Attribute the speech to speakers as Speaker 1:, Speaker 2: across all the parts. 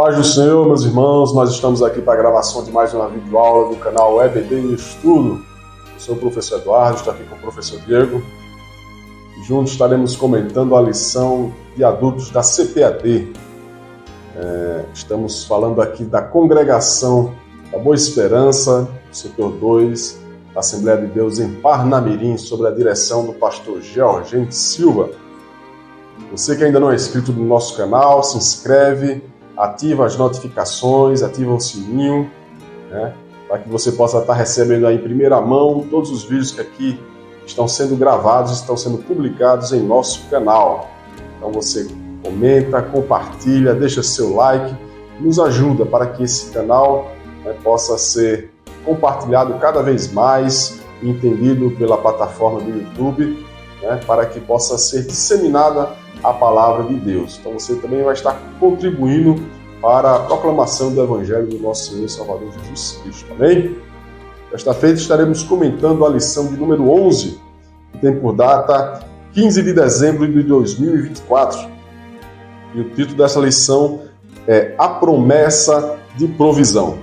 Speaker 1: Paz do Senhor, meus irmãos, nós estamos aqui para a gravação de mais uma videoaula do canal EBD Estudo. Eu sou o professor Eduardo, estou aqui com o professor Diego. E juntos estaremos comentando a lição de adultos da CPAD. Estamos falando aqui da Congregação da Boa Esperança, setor 2, da Assembleia de Deus em Parnamirim, sob a direção do pastor Georgente Silva. Você que ainda não é inscrito no nosso canal, se inscreve, ativa as notificações, ativa o sininho, para que você possa estar recebendo aí em primeira mão todos os vídeos que aqui estão sendo gravados, estão sendo publicados em nosso canal. Então você comenta, compartilha, deixa seu like, nos ajuda para que esse canal possa ser compartilhado cada vez mais, entendido pela plataforma do YouTube, para que possa ser disseminada a palavra de Deus. Então você também vai estar contribuindo para a proclamação do Evangelho do nosso Senhor e Salvador Jesus Cristo. Amém? Desta feita estaremos comentando a lição de número 11, que tem por data 15 de dezembro de 2024. E o título dessa lição é A Promessa de Provisão.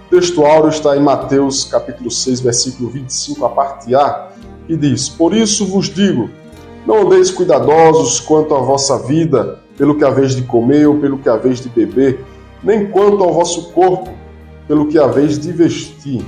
Speaker 1: O texto áureo está em Mateus capítulo 6, versículo 25, a parte A, que diz: Por isso vos digo, não andeis cuidadosos quanto à vossa vida, pelo que haveis de comer ou pelo que haveis de beber, nem quanto ao vosso corpo, pelo que haveis de vestir.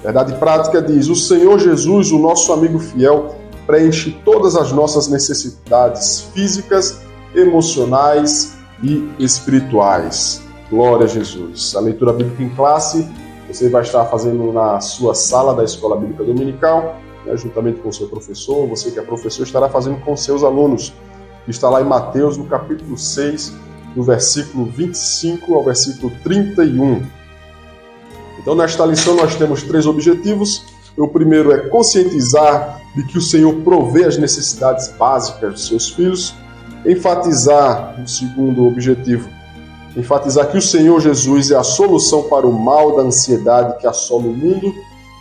Speaker 1: Verdade prática diz: o Senhor Jesus, o nosso amigo fiel, preenche todas as nossas necessidades físicas, emocionais e espirituais. Glória a Jesus. A leitura bíblica em classe você vai estar fazendo na sua sala da Escola Bíblica Dominical, juntamente com o seu professor. Você que é professor estará fazendo com seus alunos. Está lá em Mateus, no capítulo 6, do versículo 25 ao versículo 31. Então, nesta lição nós temos 3 objetivos. O primeiro é conscientizar de que o Senhor provê as necessidades básicas dos seus filhos. Enfatizar, o segundo objetivo, enfatizar que o Senhor Jesus é a solução para o mal da ansiedade que assola o mundo.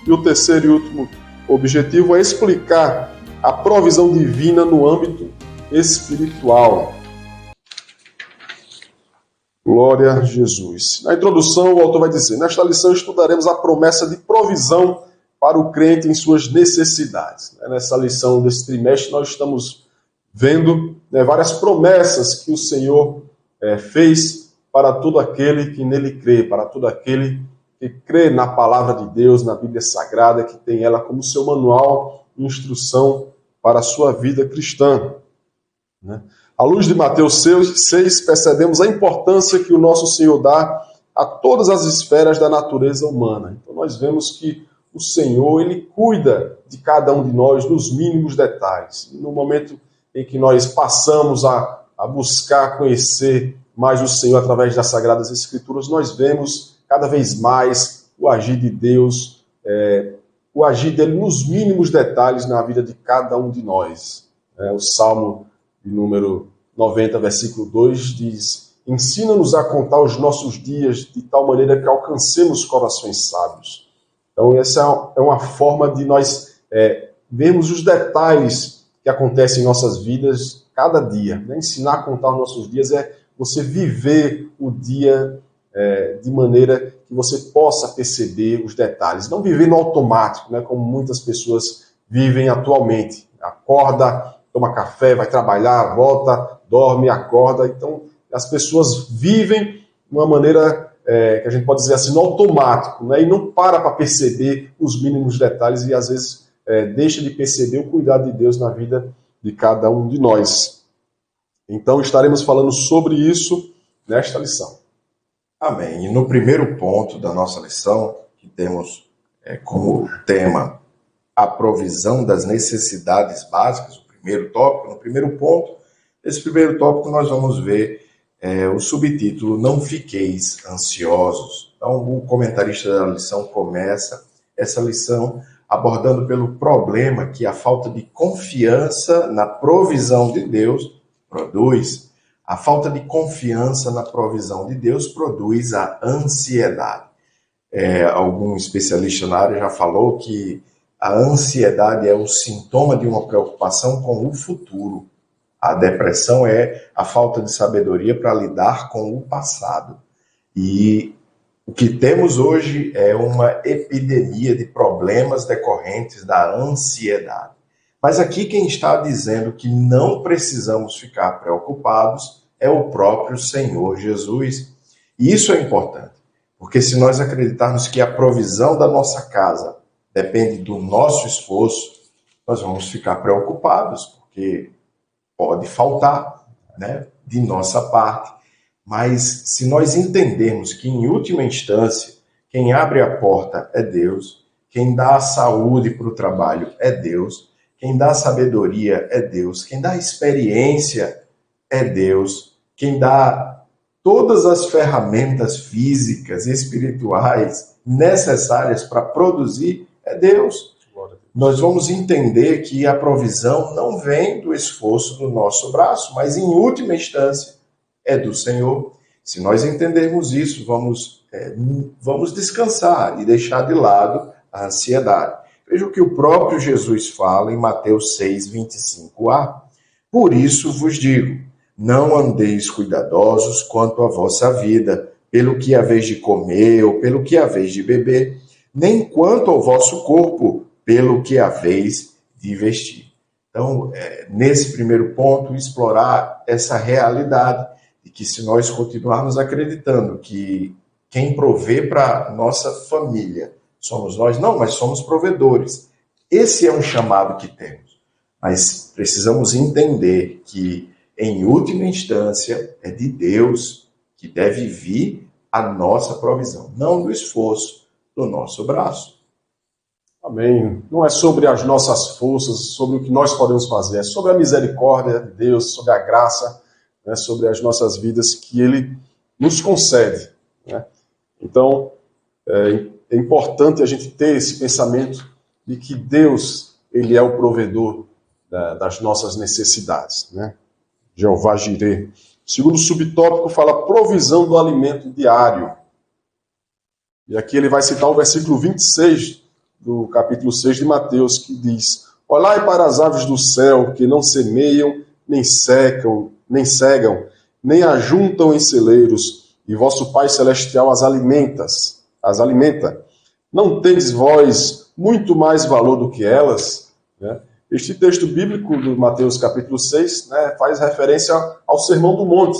Speaker 1: E o terceiro e último objetivo é explicar a provisão divina no âmbito espiritual. Glória a Jesus. Na introdução, o autor vai dizer: nesta lição estudaremos a promessa de provisão para o crente em suas necessidades. Nessa lição desse trimestre, nós estamos vendo várias promessas que o Senhor fez para todo aquele que nele crê, para todo aquele que crê na palavra de Deus, na Bíblia Sagrada, que tem ela como seu manual de instrução para a sua vida cristã. À luz de Mateus 6, percebemos a importância que o nosso Senhor dá a todas as esferas da natureza humana. Então nós vemos que o Senhor, Ele cuida de cada um de nós nos mínimos detalhes. E no momento em que nós passamos a buscar conhecer mais o Senhor através das Sagradas Escrituras, nós vemos cada vez mais o agir de Deus, o agir dele nos mínimos detalhes na vida de cada um de nós. O Salmo de número 90, versículo 2 diz: ensina-nos a contar os nossos dias de tal maneira que alcancemos corações sábios. Então essa é uma forma de nós vermos os detalhes que acontecem em nossas vidas cada dia. Ensinar a contar os nossos dias é você viver o dia de maneira que você possa perceber os detalhes. Não viver no automático, como muitas pessoas vivem atualmente. Acorda, toma café, vai trabalhar, volta, dorme, acorda. Então, as pessoas vivem de uma maneira que a gente pode dizer assim, no automático, e não para perceber os mínimos detalhes e, às vezes, deixa de perceber o cuidado de Deus na vida de cada um de nós. Então, estaremos falando sobre isso nesta lição.
Speaker 2: Amém. E no primeiro ponto da nossa lição, que temos como tema a provisão das necessidades básicas, o primeiro tópico, no primeiro ponto, esse primeiro tópico nós vamos ver o subtítulo Não Fiqueis Ansiosos. Então, o comentarista da lição começa essa lição abordando pelo problema que a falta de confiança na provisão de Deus produz. A falta de confiança na provisão de Deus produz a ansiedade. Algum especialista na área já falou que a ansiedade é o sintoma de uma preocupação com o futuro. A depressão é a falta de sabedoria para lidar com o passado. E o que temos hoje é uma epidemia de problemas decorrentes da ansiedade. Mas aqui quem está dizendo que não precisamos ficar preocupados é o próprio Senhor Jesus. E isso é importante, porque se nós acreditarmos que a provisão da nossa casa depende do nosso esforço, nós vamos ficar preocupados, porque pode faltar, né, de nossa parte. Mas se nós entendermos que, em última instância, quem abre a porta é Deus, quem dá a saúde para o trabalho é Deus, quem dá a sabedoria é Deus, quem dá a experiência é Deus, quem dá todas as ferramentas físicas e espirituais necessárias para produzir é Deus. Nós vamos entender que a provisão não vem do esforço do nosso braço, mas, em última instância, é do Senhor. Se nós entendermos isso, vamos descansar e deixar de lado a ansiedade. Veja o que o próprio Jesus fala em Mateus 6, 25a. Por isso vos digo, não andeis cuidadosos quanto à vossa vida, pelo que haveis de comer ou pelo que haveis de beber, nem quanto ao vosso corpo, pelo que haveis de vestir. Então, nesse primeiro ponto, explorar essa realidade de que, se nós continuarmos acreditando que quem provê para nossa família somos nós, não, mas somos provedores. Esse é um chamado que temos. Mas precisamos entender que, em última instância, é de Deus que deve vir a nossa provisão, não do esforço do nosso braço.
Speaker 1: Amém. Não é sobre as nossas forças, sobre o que nós podemos fazer, é sobre a misericórdia de Deus, sobre a graça, né, sobre as nossas vidas que Ele nos concede, né? Então, é importante a gente ter esse pensamento de que Deus, Ele é o provedor das nossas necessidades, né? Jeová Jireh. O segundo subtópico fala provisão do alimento diário. E aqui ele vai citar o versículo 26 do capítulo 6 de Mateus, que diz: olhai para as aves do céu, que não semeiam, nem secam, nem cegam, nem ajuntam em celeiros, e vosso Pai Celestial as alimenta. Não tendes vós muito mais valor do que elas? Né? Este texto bíblico do Mateus capítulo 6, né, faz referência ao Sermão do Monte,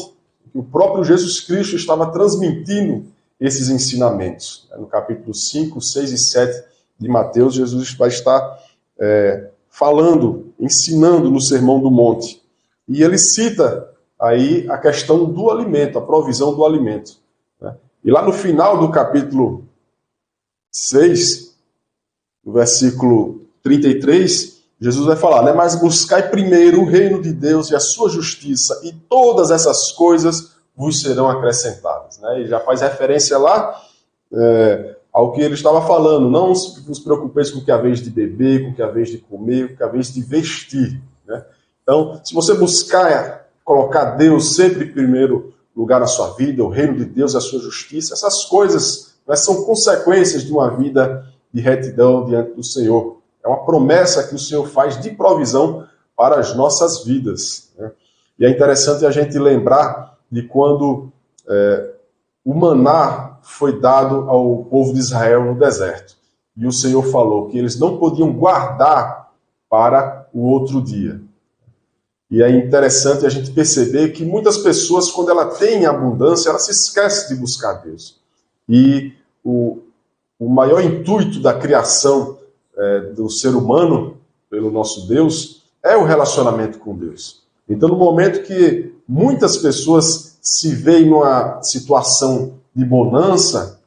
Speaker 1: que o próprio Jesus Cristo estava transmitindo esses ensinamentos. No capítulo 5, 6 e 7 de Mateus, Jesus vai estar falando, ensinando no Sermão do Monte. E ele cita aí a questão do alimento, a provisão do alimento, né? E lá no final do capítulo 6, no versículo 33, Jesus vai falar, né? Mas buscai primeiro o reino de Deus e a sua justiça, e todas essas coisas vos serão acrescentadas, né? E já faz referência lá ao que ele estava falando. Não vos preocupeis com o que haveis de beber, com o que haveis de comer, com o que haveis de vestir, né? Então, se você buscar colocar Deus sempre em primeiro lugar na sua vida, o reino de Deus e a sua justiça, essas coisas, né, são consequências de uma vida de retidão diante do Senhor. É uma promessa que o Senhor faz de provisão para as nossas vidas, né? E é interessante a gente lembrar de quando o maná foi dado ao povo de Israel no deserto. E o Senhor falou que eles não podiam guardar para o outro dia. E é interessante a gente perceber que muitas pessoas, quando ela tem abundância, ela se esquece de buscar Deus. E o maior intuito da criação do ser humano, pelo nosso Deus, é o relacionamento com Deus. Então, no momento que muitas pessoas se veem numa situação de bonança,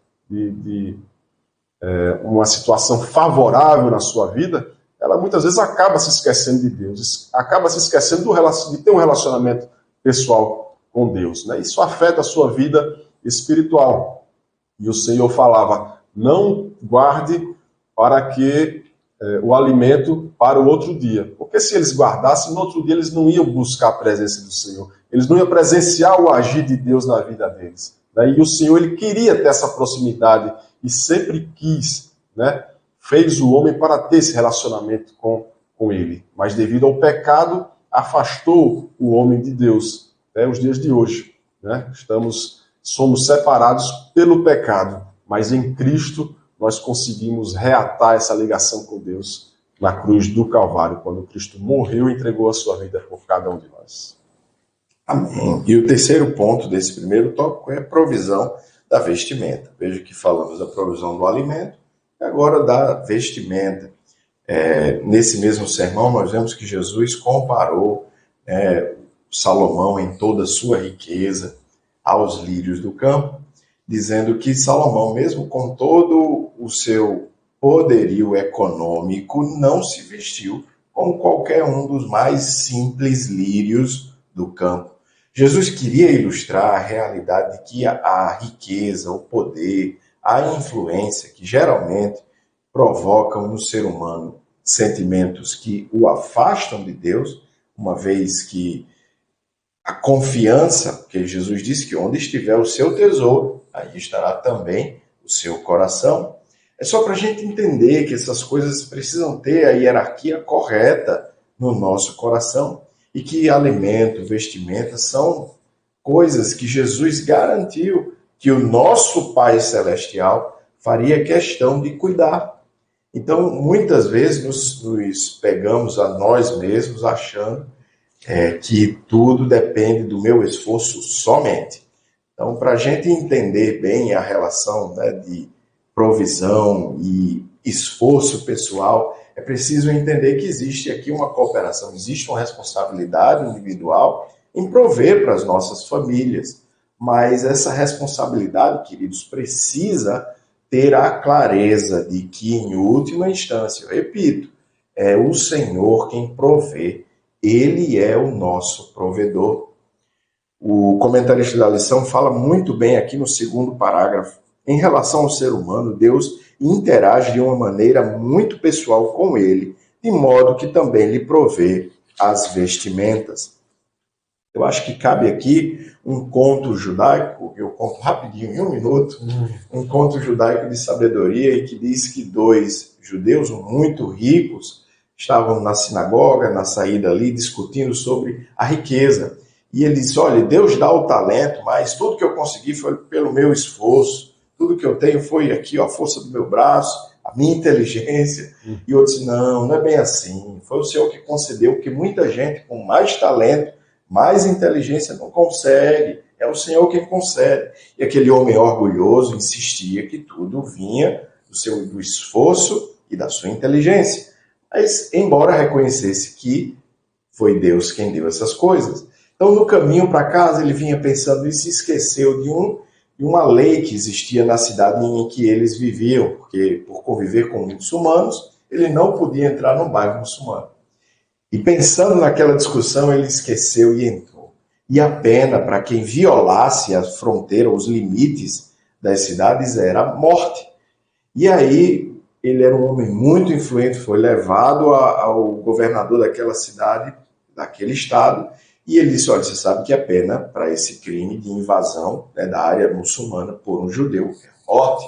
Speaker 1: uma situação favorável na sua vida, ela muitas vezes acaba se esquecendo de Deus, acaba se esquecendo de ter um relacionamento pessoal com Deus, né? Isso afeta a sua vida espiritual. E o Senhor falava, não guarde para que o alimento para o outro dia. Porque se eles guardassem, no outro dia eles não iam buscar a presença do Senhor. Eles não iam presenciar o agir de Deus na vida deles, né? E o Senhor, ele queria ter essa proximidade e sempre quis, né? Fez o homem para ter esse relacionamento com ele. Mas devido ao pecado, afastou o homem de Deus. Até os dias de hoje, né? Estamos somos separados pelo pecado, mas em Cristo nós conseguimos reatar essa ligação com Deus na cruz do Calvário, quando Cristo morreu e entregou a sua vida por cada um de nós.
Speaker 2: Amém. E o terceiro ponto desse primeiro tópico é a provisão da vestimenta. Veja que falamos da provisão do alimento e agora da vestimenta. Nesse mesmo sermão, nós vemos que Jesus comparou Salomão em toda a sua riqueza aos lírios do campo, dizendo que Salomão, mesmo com todo o seu poderio econômico, não se vestiu como qualquer um dos mais simples lírios do campo. Jesus queria ilustrar a realidade de que a riqueza, o poder, a influência que geralmente provocam no ser humano sentimentos que o afastam de Deus, uma vez que a confiança, porque Jesus disse que onde estiver o seu tesouro, aí estará também o seu coração. É só para a gente entender que essas coisas precisam ter a hierarquia correta no nosso coração e que alimento, vestimenta são coisas que Jesus garantiu que o nosso Pai Celestial faria questão de cuidar. Então, muitas vezes nos pegamos a nós mesmos achando que tudo depende do meu esforço somente. Então, para a gente entender bem a relação de provisão e esforço pessoal, é preciso entender que existe aqui uma cooperação, existe uma responsabilidade individual em prover para as nossas famílias. Mas essa responsabilidade, queridos, precisa ter a clareza de que, em última instância, eu repito, é o Senhor quem provê, Ele é o nosso provedor. O comentarista da lição fala muito bem aqui no segundo parágrafo. Em relação ao ser humano, Deus interage de uma maneira muito pessoal com ele, de modo que também lhe provê as vestimentas. Eu acho que cabe aqui um conto judaico, eu conto rapidinho, em um minuto, um conto judaico de sabedoria, e que diz que dois judeus muito ricos estavam na sinagoga, na saída ali, discutindo sobre a riqueza. E ele disse, olha, Deus dá o talento, mas tudo que eu consegui foi pelo meu esforço. Tudo que eu tenho foi aqui, ó, a força do meu braço, a minha inteligência. E eu disse, não é bem assim. Foi o Senhor que concedeu, porque muita gente com mais talento, mais inteligência não consegue. É o Senhor quem concede. E aquele homem orgulhoso insistia que tudo vinha do esforço e da sua inteligência. Mas, embora reconhecesse que foi Deus quem deu essas coisas. Então, no caminho para casa, ele vinha pensando e se esqueceu de uma lei que existia na cidade em que eles viviam, porque por conviver com muçulmanos, ele não podia entrar no bairro muçulmano. E pensando naquela discussão, ele esqueceu e entrou. E a pena para quem violasse a fronteira, os limites das cidades, era a morte. E aí, ele era um homem muito influente, foi levado ao governador daquela cidade, daquele estado, e ele disse, olha, você sabe que a pena para esse crime de invasão da área muçulmana por um judeu é morte.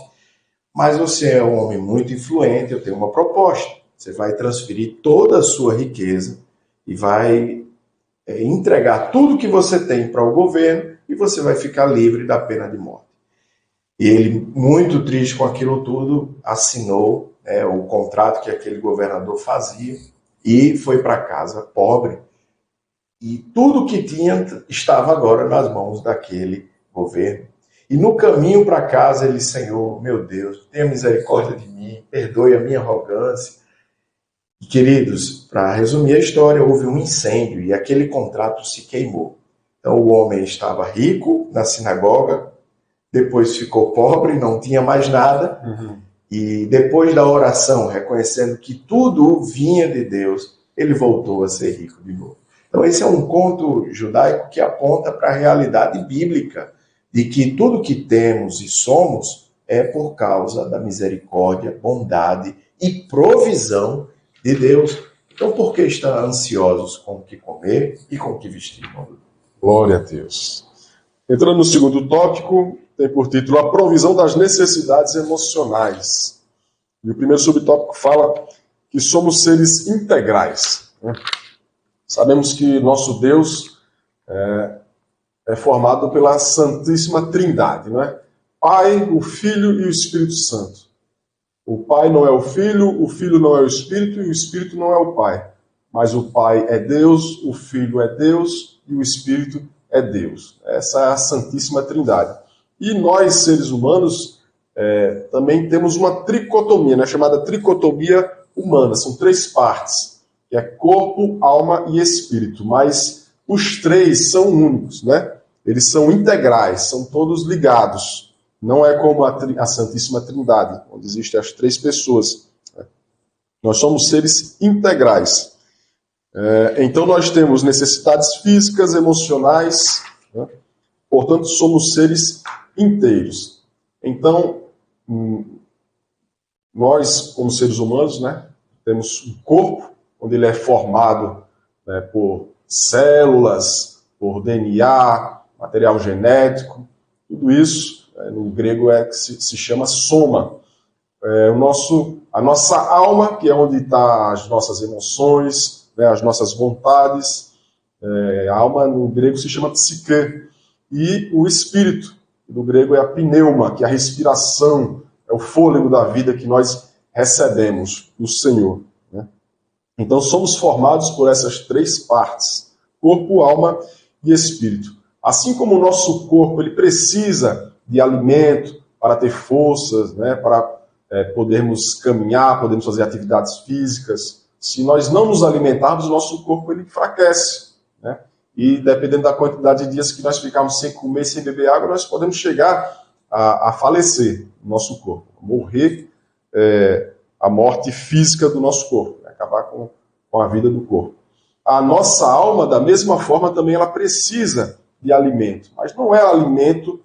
Speaker 2: Mas você é um homem muito influente, eu tenho uma proposta. Você vai transferir toda a sua riqueza e vai entregar tudo que você tem para o governo e você vai ficar livre da pena de morte. E ele, muito triste com aquilo tudo, assinou o contrato que aquele governador fazia e foi para casa pobre. E tudo que tinha estava agora nas mãos daquele governo. E no caminho para casa ele, Senhor, meu Deus, tenha misericórdia de mim, perdoe a minha arrogância. E, queridos, para resumir a história, houve um incêndio e aquele contrato se queimou. Então o homem estava rico na sinagoga, depois ficou pobre, não tinha mais nada. E depois da oração, reconhecendo que tudo vinha de Deus, ele voltou a ser rico de novo. Então esse é um conto judaico que aponta para a realidade bíblica de que tudo que temos e somos é por causa da misericórdia, bondade e provisão de Deus. Então por que estar ansiosos com o que comer e com o que vestir?
Speaker 1: Glória a Deus. Entrando no segundo tópico, tem por título a provisão das necessidades emocionais. E o primeiro subtópico fala que somos seres integrais. Sabemos que nosso Deus é formado pela Santíssima Trindade, não é? Pai, o Filho e o Espírito Santo. O Pai não é o Filho não é o Espírito e o Espírito não é o Pai. Mas o Pai é Deus, o Filho é Deus e o Espírito é Deus. Essa é a Santíssima Trindade. E nós, seres humanos, também temos uma tricotomia, né, chamada tricotomia humana. São 3 partes, que é corpo, alma e espírito. Mas os 3 são únicos, né? Eles são integrais, são todos ligados. Não é como a Santíssima Trindade, onde existem as 3 pessoas. Nós somos seres integrais. Então nós temos necessidades físicas, emocionais, né? Portanto somos seres inteiros. Então, nós, como seres humanos, né, temos um corpo, onde ele é formado, né, por células, por DNA, material genético, tudo isso, no grego que se chama soma. A nossa alma, que é onde estão as nossas emoções, né, as nossas vontades, a alma no grego se chama psique, e o espírito, do grego é a pneuma, que é a respiração, é o fôlego da vida que nós recebemos do Senhor, né? Então somos formados por essas 3 partes, corpo, alma e espírito. Assim como o nosso corpo ele precisa de alimento para ter forças, né, para podermos caminhar, podermos fazer atividades físicas. Se nós não nos alimentarmos, o nosso corpo ele enfraquece, né? E dependendo da quantidade de dias que nós ficarmos sem comer, sem beber água, nós podemos chegar a falecer no nosso corpo, morrer a morte física do nosso corpo, né? Acabar com a vida do corpo. A nossa alma, da mesma forma, também ela precisa de alimento, mas não é alimento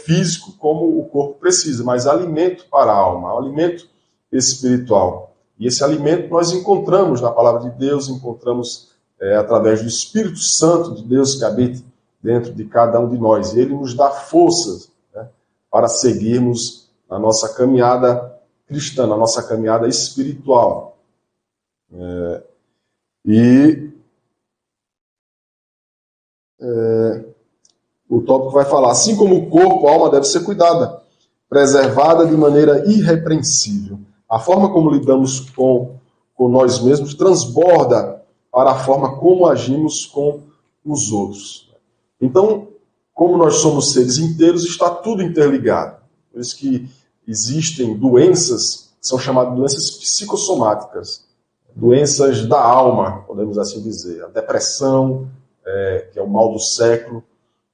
Speaker 1: físico como o corpo precisa, mas alimento para a alma, alimento espiritual. E esse alimento nós encontramos na palavra de Deus, encontramos através do Espírito Santo de Deus que habita dentro de cada um de nós. E ele nos dá forças, né, para seguirmos a nossa caminhada cristã, a nossa caminhada espiritual. O tópico vai falar, assim como o corpo, a alma deve ser cuidada, preservada de maneira irrepreensível. A forma como lidamos com nós mesmos transborda para a forma como agimos com os outros. Então, como nós somos seres inteiros, está tudo interligado. Por isso que existem doenças, que são chamadas doenças psicossomáticas, doenças da alma, podemos assim dizer. A depressão, que é o mal do século,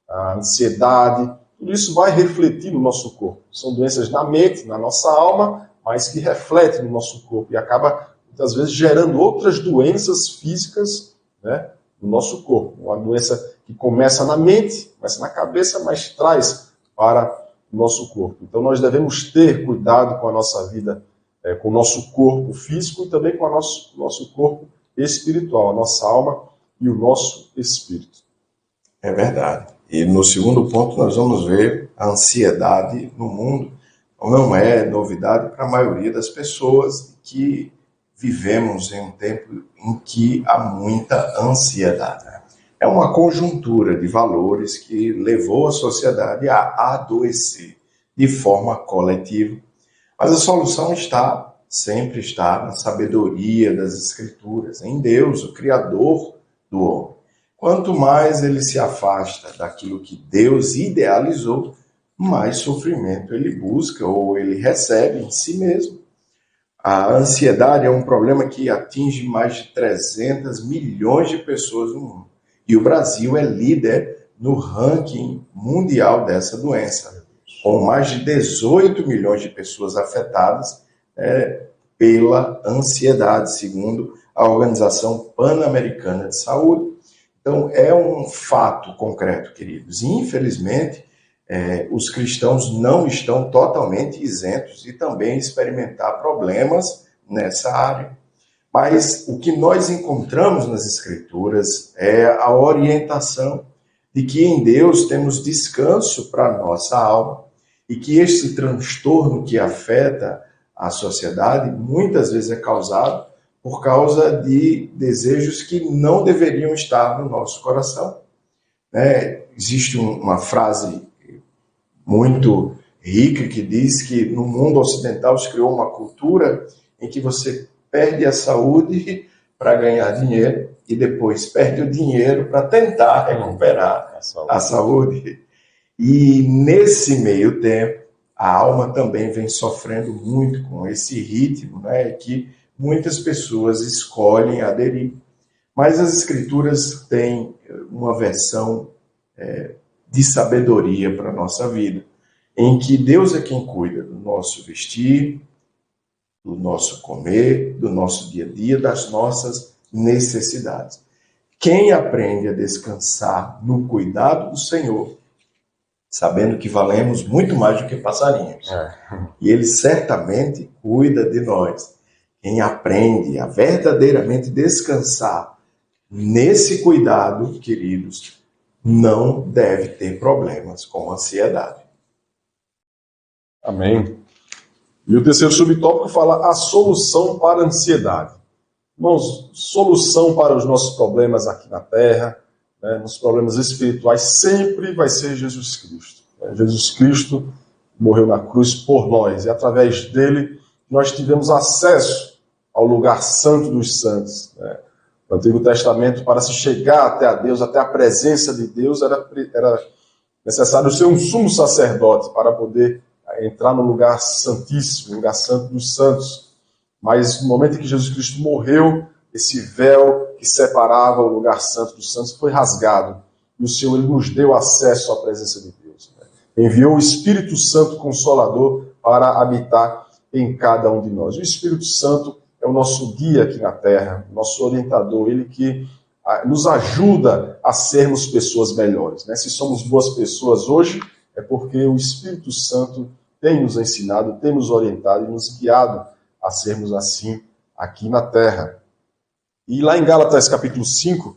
Speaker 1: a ansiedade, tudo isso vai refletir no nosso corpo. São doenças na mente, na nossa alma, mas que refletem no nosso corpo e acaba muitas vezes gerando outras doenças físicas, né, no nosso corpo. Uma doença que começa na mente, começa na cabeça, mas traz para o nosso corpo. Então nós devemos ter cuidado com a nossa vida, com o nosso corpo físico e também com o nosso corpo espiritual, a nossa alma e o nosso espírito.
Speaker 2: É verdade. E no segundo ponto nós vamos ver a ansiedade no mundo. Não é novidade para a maioria das pessoas que vivemos em um tempo em que há muita ansiedade. É uma conjuntura de valores que levou a sociedade a adoecer de forma coletiva. Mas a solução sempre está na sabedoria das Escrituras, em Deus, o Criador do homem. Quanto mais ele se afasta daquilo que Deus idealizou, mais sofrimento ele busca ou ele recebe em si mesmo. A ansiedade é um problema que atinge mais de 300 milhões de pessoas no mundo. E o Brasil é líder no ranking mundial dessa doença, com mais de 18 milhões de pessoas afetadas pela ansiedade, segundo a Organização Pan-Americana de Saúde. Então, é um fato concreto, queridos. E, infelizmente, os cristãos não estão totalmente isentos de também experimentar problemas nessa área. Mas o que nós encontramos nas Escrituras é a orientação de que em Deus temos descanso para a nossa alma e que esse transtorno que afeta a sociedade muitas vezes é causado por causa de desejos que não deveriam estar no nosso coração. existe uma frase muito rica que diz que no mundo ocidental se criou uma cultura em que você perde a saúde para ganhar dinheiro e depois perde o dinheiro para tentar recuperar a saúde. E nesse meio tempo, a alma também vem sofrendo muito com esse ritmo, né, que muitas pessoas escolhem aderir. Mas as Escrituras têm uma versão de sabedoria para a nossa vida, em que Deus é quem cuida do nosso vestir, do nosso comer, do nosso dia a dia, das nossas necessidades. Quem aprende a descansar no cuidado do Senhor, sabendo que valemos muito mais do que passarinhos, e Ele certamente cuida de nós. Quem aprende a verdadeiramente descansar nesse cuidado, queridos, não deve ter problemas com ansiedade.
Speaker 1: Amém. E o terceiro subtópico fala a solução para a ansiedade. Irmãos, solução para os nossos problemas aqui na Terra, né, nos problemas espirituais, sempre vai ser Jesus Cristo. Jesus Cristo morreu na cruz por nós, e através dele nós tivemos acesso ao lugar santo dos santos. Né? No Antigo Testamento, para se chegar até a Deus, até a presença de Deus, era necessário ser um sumo sacerdote para poder entrar no lugar santíssimo, no lugar santo dos santos. Mas no momento em que Jesus Cristo morreu, esse véu que separava o lugar santo dos santos foi rasgado. E o Senhor ele nos deu acesso à presença de Deus. Né? Enviou o Espírito Santo Consolador para habitar em cada um de nós. O Espírito Santo é o nosso guia aqui na Terra, nosso orientador, ele que nos ajuda a sermos pessoas melhores. Né? Se somos boas pessoas hoje, é porque o Espírito Santo tem nos ensinado, tem nos orientado e nos guiado a sermos assim aqui na Terra. E lá em Gálatas capítulo 5,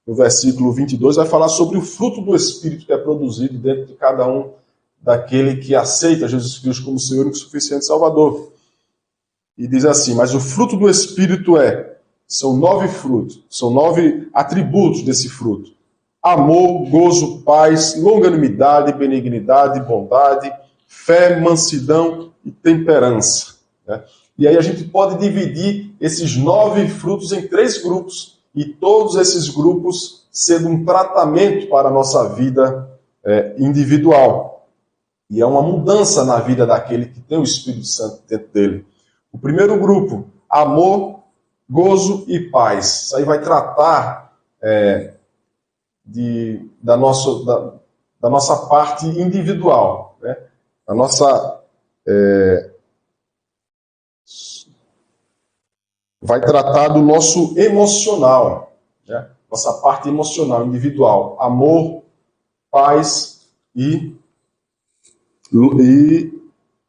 Speaker 1: no versículo 22, vai falar sobre o fruto do Espírito que é produzido dentro de cada um daquele que aceita Jesus Cristo como Senhor e suficiente Salvador. E diz assim, mas o fruto do Espírito são 9 frutos, são 9 atributos desse fruto. Amor, gozo, paz, longanimidade, benignidade, bondade, fé, mansidão e temperança. Né? E aí a gente pode dividir esses 9 frutos em 3 grupos, e todos esses grupos sendo um tratamento para a nossa vida individual. E é uma mudança na vida daquele que tem o Espírito Santo dentro dele. O primeiro grupo, amor, gozo e paz. Isso aí vai tratar da nossa parte individual, né? A nossa vai tratar do nosso emocional, né? Nossa parte emocional, individual, amor, paz e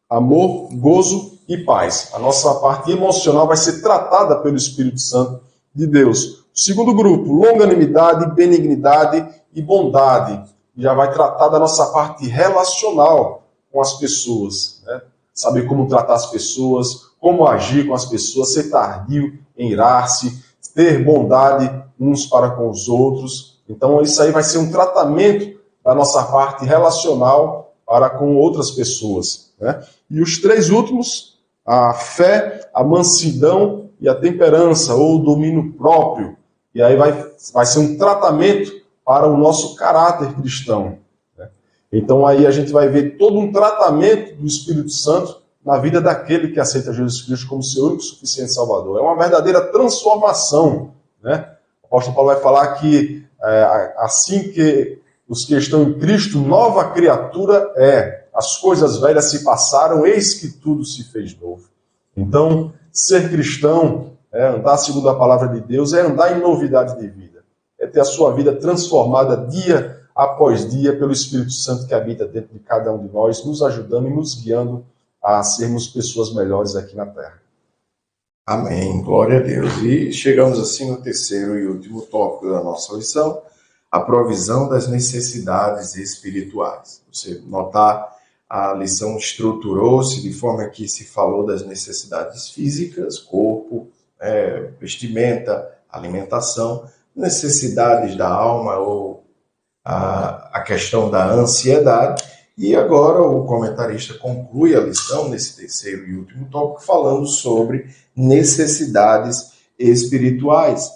Speaker 1: amor, gozo e paz. A nossa parte emocional vai ser tratada pelo Espírito Santo de Deus. O segundo grupo, longanimidade, benignidade e bondade. Já vai tratar da nossa parte relacional com as pessoas. Né? Saber como tratar as pessoas, como agir com as pessoas, ser tardio em irar-se, ter bondade uns para com os outros. Então isso aí vai ser um tratamento da nossa parte relacional para com outras pessoas. Né? E os 3 últimos, a fé, a mansidão e a temperança, ou o domínio próprio. E aí vai ser um tratamento para o nosso caráter cristão. Né? Então aí a gente vai ver todo um tratamento do Espírito Santo na vida daquele que aceita Jesus Cristo como seu único suficiente Salvador. É uma verdadeira transformação. Né? O apóstolo Paulo vai falar que assim que os que estão em Cristo, nova criatura as coisas velhas se passaram, eis que tudo se fez novo. Então, ser cristão, andar segundo a palavra de Deus, é andar em novidade de vida. É ter a sua vida transformada dia após dia pelo Espírito Santo que habita dentro de cada um de nós, nos ajudando e nos guiando a sermos pessoas melhores aqui na Terra.
Speaker 2: Amém, glória a Deus. E chegamos assim no terceiro e último tópico da nossa lição, a provisão das necessidades espirituais. Você notar, a lição estruturou-se de forma que se falou das necessidades físicas, corpo, vestimenta, alimentação, necessidades da alma ou a questão da ansiedade. E agora o comentarista conclui a lição nesse terceiro e último tópico falando sobre necessidades espirituais.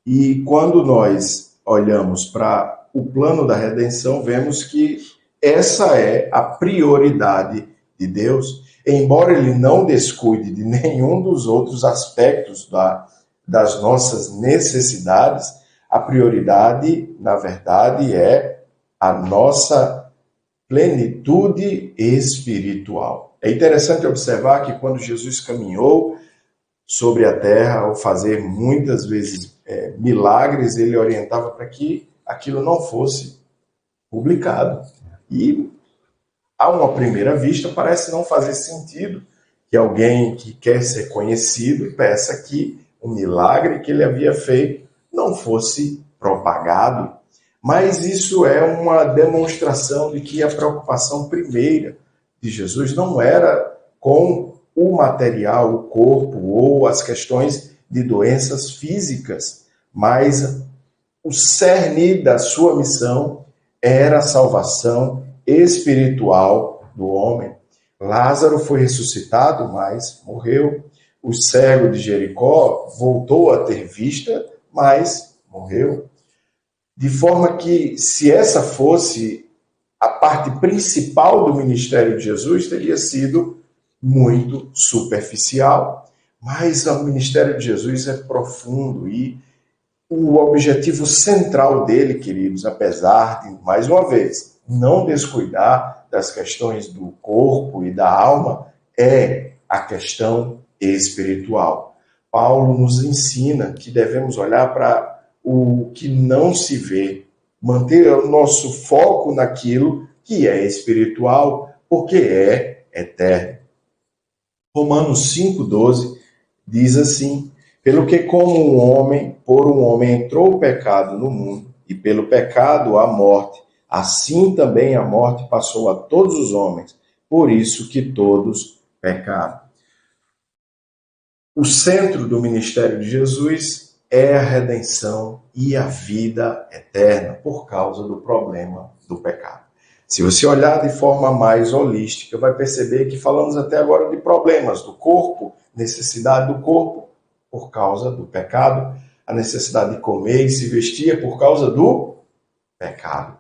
Speaker 2: E quando nós olhamos para o plano da redenção, vemos que essa é a prioridade de Deus, embora ele não descuide de nenhum dos outros aspectos das nossas necessidades, a prioridade, na verdade, é a nossa plenitude espiritual. É interessante observar que quando Jesus caminhou sobre a terra, ao fazer muitas vezes milagres, ele orientava para que aquilo não fosse publicado. E, a uma primeira vista, parece não fazer sentido que alguém que quer ser conhecido peça que o milagre que ele havia feito não fosse propagado. Mas isso é uma demonstração de que a preocupação primeira de Jesus não era com o material, o corpo ou as questões de doenças físicas, mas o cerne da sua missão era a salvação espiritual do homem. Lázaro foi ressuscitado, mas morreu. O cego de Jericó voltou a ter vista, mas morreu. De forma que, se essa fosse a parte principal do ministério de Jesus, teria sido muito superficial. Mas o ministério de Jesus é profundo e o objetivo central dele, queridos, apesar de, mais uma vez, não descuidar das questões do corpo e da alma, é a questão espiritual. Paulo nos ensina que devemos olhar para o que não se vê, manter o nosso foco naquilo que é espiritual, porque é eterno. Romanos 5,12 diz assim: pelo que por um homem entrou o pecado no mundo, e pelo pecado a morte, assim também a morte passou a todos os homens, por isso que todos pecaram. O centro do ministério de Jesus é a redenção e a vida eterna por causa do problema do pecado. Se você olhar de forma mais holística, vai perceber que falamos até agora de problemas do corpo, necessidade do corpo por causa do pecado, a necessidade de comer e se vestir por causa do pecado.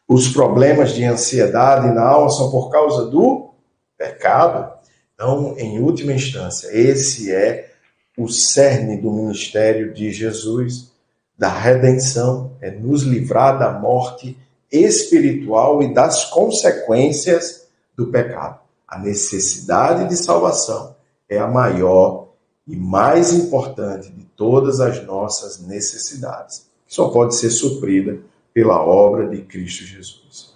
Speaker 2: Os problemas de ansiedade na alma são por causa do pecado. Então, em última instância, esse é o cerne do ministério de Jesus, da redenção, é nos livrar da morte espiritual e das consequências do pecado. A necessidade de salvação é a maior e mais importante de todas as nossas necessidades, que só pode ser suprida pela obra de Cristo Jesus.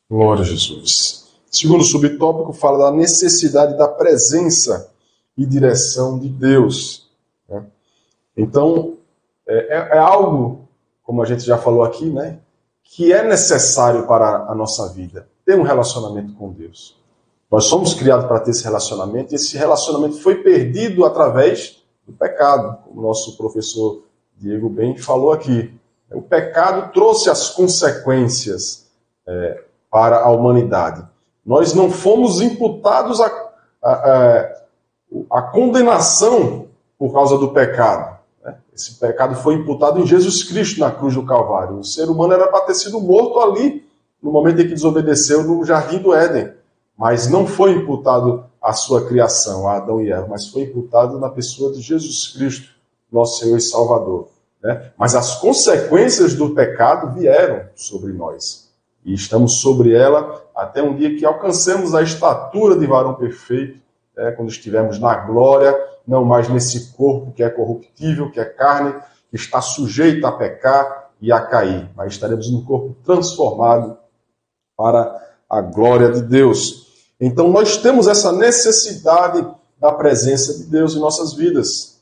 Speaker 1: Glória a Jesus. Segundo subtópico, fala da necessidade da presença e direção de Deus. Né? Então, é algo, como a gente já falou aqui, né, que é necessário para a nossa vida, ter um relacionamento com Deus. Nós somos criados para ter esse relacionamento, e esse relacionamento foi perdido através do pecado, como o nosso professor Diego bem falou aqui. O pecado trouxe as consequências para a humanidade. Nós não fomos imputados a condenação por causa do pecado. Esse pecado foi imputado em Jesus Cristo na cruz do Calvário. O ser humano era para ter sido morto ali, no momento em que desobedeceu no Jardim do Éden. Mas não foi imputado à sua criação, a Adão e Eva, mas foi imputado na pessoa de Jesus Cristo, nosso Senhor e Salvador. Né? Mas as consequências do pecado vieram sobre nós. E estamos sobre ela até um dia que alcancemos a estatura de varão perfeito, quando estivermos na glória, não mais nesse corpo que é corruptível, que é carne, que está sujeito a pecar e a cair, mas estaremos num corpo transformado para a glória de Deus. Então nós temos essa necessidade da presença de Deus em nossas vidas.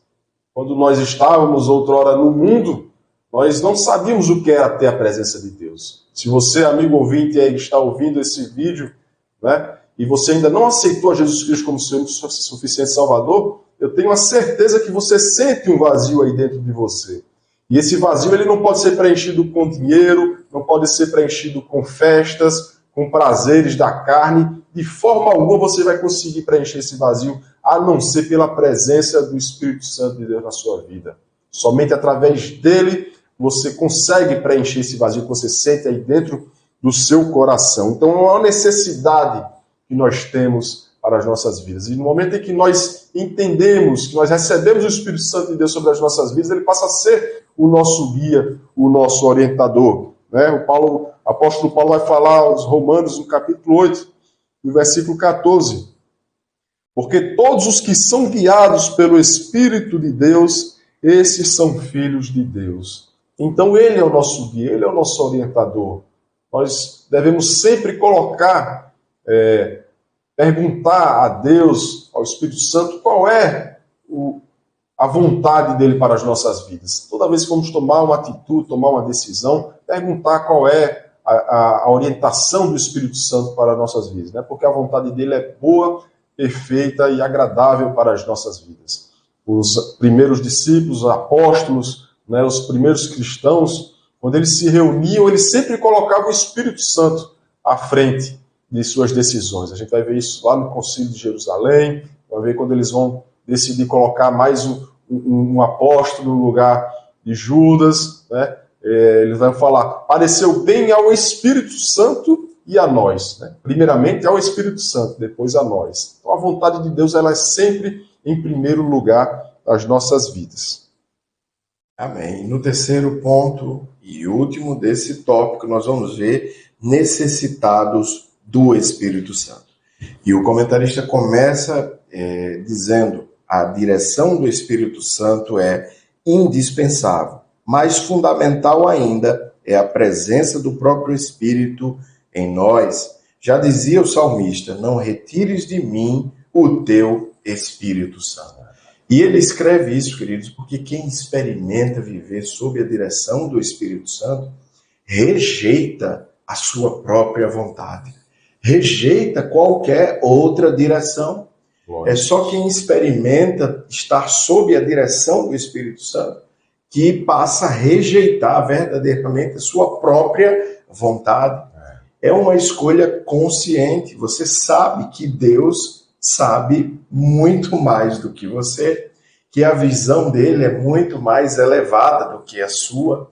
Speaker 1: Quando nós estávamos outrora no mundo, nós não sabíamos o que era ter a presença de Deus. Se você, amigo ouvinte, aí está ouvindo esse vídeo, né, e você ainda não aceitou a Jesus Cristo como seu suficiente Salvador, eu tenho a certeza que você sente um vazio aí dentro de você. E esse vazio ele não pode ser preenchido com dinheiro, não pode ser preenchido com festas, com prazeres da carne. De forma alguma você vai conseguir preencher esse vazio, a não ser pela presença do Espírito Santo de Deus na sua vida. Somente através dele você consegue preencher esse vazio que você sente aí dentro do seu coração. Então é uma necessidade que nós temos para as nossas vidas. E no momento em que nós entendemos, que nós recebemos o Espírito Santo de Deus sobre as nossas vidas, ele passa a ser o nosso guia, o nosso orientador. Né? O apóstolo Paulo vai falar aos Romanos, no capítulo 8, no versículo 14. Porque todos os que são guiados pelo Espírito de Deus, esses são filhos de Deus. Então ele é o nosso guia, ele é o nosso orientador. Nós devemos sempre perguntar a Deus, ao Espírito Santo, qual é a vontade dele para as nossas vidas. Toda vez que vamos tomar uma atitude, tomar uma decisão, perguntar qual é a orientação do Espírito Santo para as nossas vidas, né? Porque a vontade dele é boa, perfeita e agradável para as nossas vidas. Os primeiros discípulos, os apóstolos, né, os primeiros cristãos, quando eles se reuniam, eles sempre colocavam o Espírito Santo à frente de suas decisões. A gente vai ver isso lá no Concílio de Jerusalém, vai ver quando eles vão decidir colocar mais um apóstolo no lugar de Judas, né? Eles vão falar, pareceu bem ao Espírito Santo e a nós. Né? Primeiramente ao Espírito Santo, depois a nós. Então a vontade de Deus ela é sempre em primeiro lugar nas nossas vidas.
Speaker 2: Amém. No terceiro ponto e último desse tópico, nós vamos ver necessitados do Espírito Santo. E o comentarista começa dizendo a direção do Espírito Santo é indispensável, mas fundamental ainda é a presença do próprio Espírito em nós. Já dizia o salmista, não retires de mim o teu Espírito Santo. E ele escreve isso, queridos, porque quem experimenta viver sob a direção do Espírito Santo rejeita a sua própria vontade, rejeita qualquer outra direção. É só quem experimenta estar sob a direção do Espírito Santo que passa a rejeitar verdadeiramente a sua própria vontade. É uma escolha consciente. Você sabe que Deus sabe muito mais do que você, que a visão dele é muito mais elevada do que a sua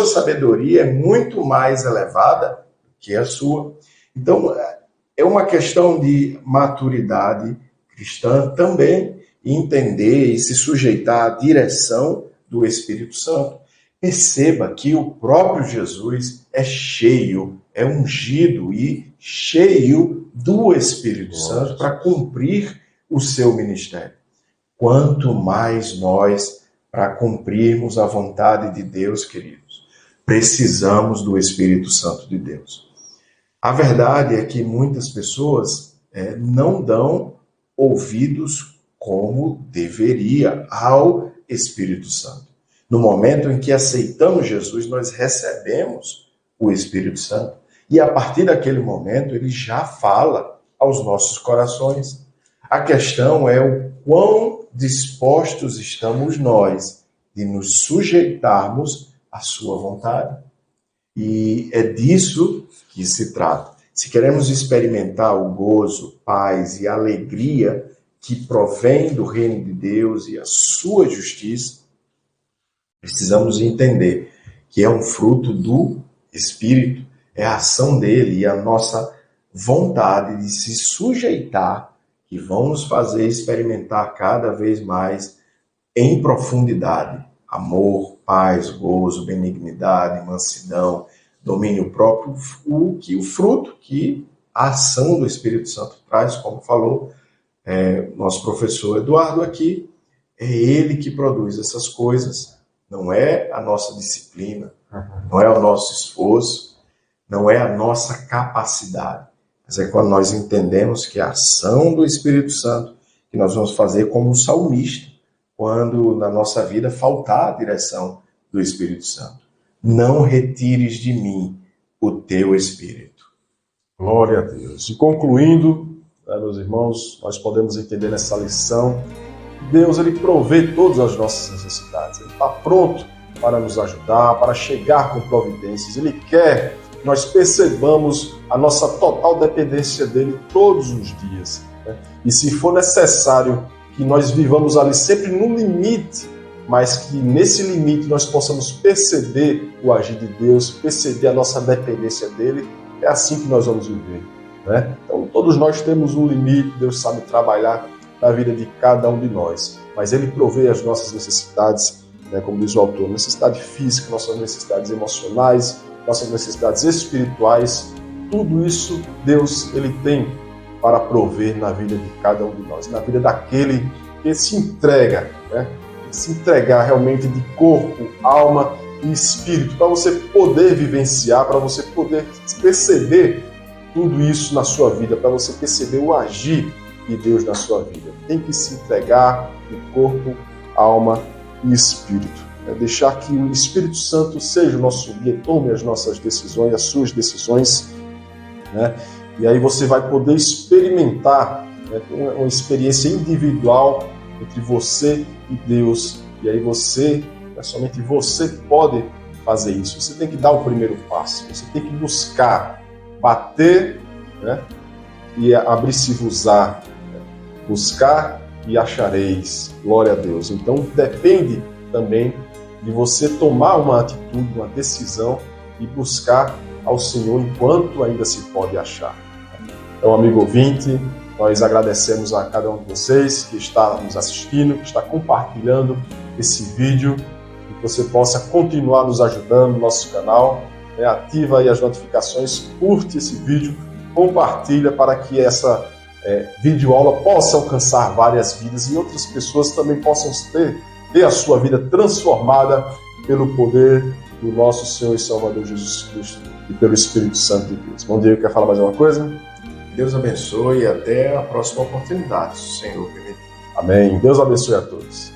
Speaker 2: sabedoria é muito mais elevada do que a sua. Então, é uma questão de maturidade cristã também, entender e se sujeitar à direção do Espírito Santo. Perceba que o próprio Jesus é cheio, é ungido e cheio do Espírito Santo para cumprir o seu ministério. Quanto mais nós, para cumprirmos a vontade de Deus, queridos, precisamos do Espírito Santo de Deus. A verdade é que muitas pessoas não dão ouvidos como deveria ao Espírito Santo. No momento em que aceitamos Jesus, nós recebemos o Espírito Santo. E a partir daquele momento, ele já fala aos nossos corações. A questão é o quão dispostos estamos nós de nos sujeitarmos à sua vontade. E é disso que se trata. Se queremos experimentar o gozo, paz e alegria que provém do reino de Deus e a sua justiça, precisamos entender que é um fruto do Espírito, é a ação dele e a nossa vontade de se sujeitar que vão nos fazer experimentar cada vez mais em profundidade amor, paz, gozo, benignidade, mansidão, domínio próprio, o fruto que a ação do Espírito Santo traz, como falou nosso professor Eduardo aqui, é ele que produz essas coisas, não é a nossa disciplina, não é o nosso esforço, não é a nossa capacidade, mas é quando nós entendemos que a ação do Espírito Santo, que nós vamos fazer como um salmista, quando na nossa vida faltar a direção do Espírito Santo. Não retires de mim o teu Espírito.
Speaker 1: Glória a Deus. E concluindo, meus irmãos, nós podemos entender nessa lição, Deus ele provê todas as nossas necessidades. Ele está pronto para nos ajudar, para chegar com providências. Ele quer que nós percebamos a nossa total dependência dele todos os dias, né? E se for necessário que nós vivamos ali sempre no limite, mas que nesse limite nós possamos perceber o agir de Deus, perceber a nossa dependência dele, é assim que nós vamos viver, né? Então todos nós temos um limite, Deus sabe trabalhar na vida de cada um de nós, mas ele provê as nossas necessidades, né, como diz o autor, necessidade física, nossas necessidades emocionais, nossas necessidades espirituais, tudo isso Deus ele tem para prover na vida de cada um de nós, na vida daquele que se entrega, né? Se entregar realmente de corpo, alma e espírito, para você poder vivenciar, para você poder perceber tudo isso na sua vida, para você perceber o agir de Deus na sua vida. Tem que se entregar de corpo, alma e espírito. Deixar que o Espírito Santo seja o nosso guia, tome as nossas decisões, as suas decisões, né? E aí você vai poder experimentar, né, uma experiência individual entre você e Deus. E aí somente você pode fazer isso. Você tem que dar o primeiro passo, você tem que buscar, bater, né, e abrir-se-vos-á, né? Buscar e achareis. Glória a Deus. Então depende também de você tomar uma atitude, uma decisão e buscar ao Senhor enquanto ainda se pode achar. Então, amigo ouvinte, nós agradecemos a cada um de vocês que está nos assistindo, que está compartilhando esse vídeo, que você possa continuar nos ajudando no nosso canal, né? Ativa aí as notificações, curte esse vídeo, compartilha para que essa videoaula possa alcançar várias vidas e outras pessoas também possam ter a sua vida transformada pelo poder do nosso Senhor e Salvador Jesus Cristo e pelo Espírito Santo de Deus. Bom dia, quer falar mais alguma coisa?
Speaker 2: Deus abençoe e até a próxima oportunidade, se o Senhor permitir.
Speaker 1: Amém. Deus abençoe a todos.